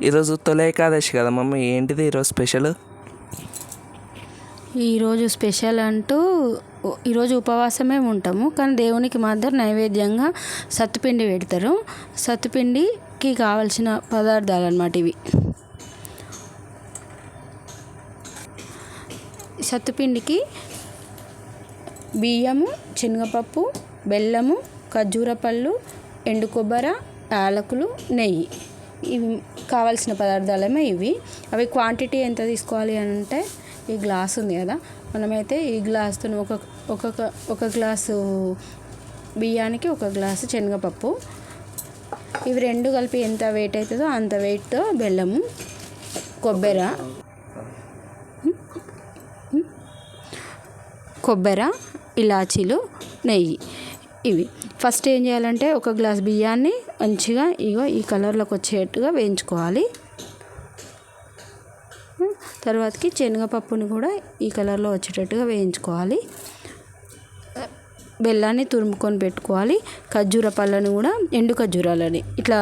ఈరోజు తొలి ఏకాదశి కదా మమ్మీ, ఏంటిది ఈరోజు స్పెషల్? ఈరోజు స్పెషల్ అంటూ ఈరోజు ఉపవాసమే ఉంటాము, కానీ దేవునికి మాత్రం నైవేద్యంగా సత్తుపిండి పెడతారు. సత్తుపిండికి కావాల్సిన పదార్థాలు అన్నమాట ఇవి. సత్తుపిండికి బియ్యము, శనగపప్పు, బెల్లము, ఖర్జూర పళ్ళు, ఎండు కొబ్బరి, యాలకులు, నెయ్యి, ఇవి కావాల్సిన పదార్థాలేమో ఇవి. అవి క్వాంటిటీ ఎంత తీసుకోవాలి అంటే, ఈ గ్లాస్ ఉంది కదా, మనమైతే ఈ గ్లాస్తో ఒక గ్లాసు బియ్యానికి ఒక గ్లాసు శనగపప్పు, ఇవి రెండు కలిపి ఎంత వెయిట్ అవుతుందో అంత వెయిట్తో బెల్లము, కొబ్బరి, ఇలాచీలు, నెయ్యి. ఇవి ఫస్ట్ ఏం చేయాలంటే, ఒక గ్లాస్ బియ్యాన్ని మంచిగా ఈ కలర్లోకి వచ్చేట్టుగా వేయించుకోవాలి. తర్వాతకి శనగపప్పుని కూడా ఈ కలర్లో వచ్చేటట్టుగా వేయించుకోవాలి. బెల్లాన్ని తురుముకొని పెట్టుకోవాలి. ఖర్జూర పళ్ళని కూడా, ఎండు ఖర్జూరాలని ఇట్లా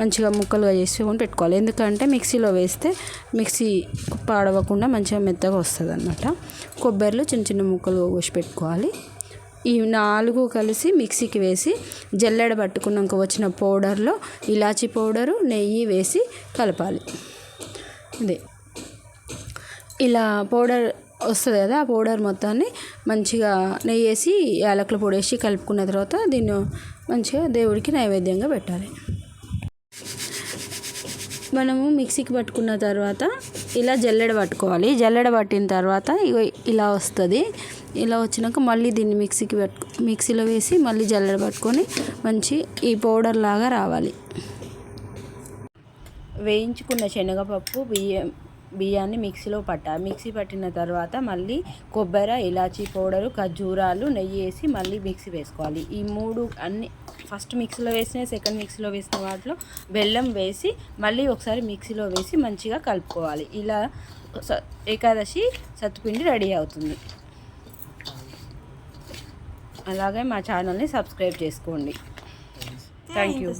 మంచిగా ముక్కలుగా చేసుకొని పెట్టుకోవాలి. ఎందుకంటే మిక్సీలో వేస్తే మిక్సీ పాడవకుండా మంచిగా మెత్తగా వస్తుంది అన్నమాట. కొబ్బరిలో చిన్న చిన్న ముక్కలు కోసి పెట్టుకోవాలి. ఈ 4 కలిసి మిక్సీకి వేసి జల్లెడ పట్టుకున్నాక వచ్చిన పౌడర్లో ఇలాచీ పౌడరు, నెయ్యి వేసి కలపాలి. ఇదే ఇలా పౌడర్ వస్తుంది కదా, ఆ పౌడర్ మొత్తాన్ని మంచిగా నెయ్యి వేసి యాలకుల పొడి వేసి కలుపుకున్న తర్వాత దీన్ని మంచిగా దేవుడికి నైవేద్యంగా పెట్టాలి. మనము మిక్సీకి పట్టుకున్న తర్వాత ఇలా జల్లెడ పట్టుకోవాలి. జల్లెడ పట్టిన తర్వాత ఇలా వస్తుంది. ఇలా వచ్చినాక మళ్ళీ దీన్ని మిక్సీలో వేసి మళ్ళీ జల్లెడ పట్టుకొని మంచి ఈ పౌడర్ లాగా రావాలి. వేయించుకున్న శనగపప్పు, బియ్యాన్ని మిక్సీలో పట్టాలి. మిక్సీ పట్టిన తర్వాత మళ్ళీ కొబ్బరి, ఇలాచీ పౌడరు, ఖర్జూరాలు, నెయ్యి వేసి మళ్ళీ మిక్సీ వేసుకోవాలి. ఈ 3 అన్ని ఫస్ట్ మిక్సీలో వేసిన, సెకండ్ మిక్సీలో వేసిన వాటిలో బెల్లం వేసి మళ్ళీ ఒకసారి మిక్సీలో వేసి మంచిగా కలుపుకోవాలి. ఇలా ఏకాదశి సత్తుపిండి రెడీ అవుతుంది. అలాగే మా ఛానల్ని సబ్స్క్రైబ్ చేసుకోండి. Thank you.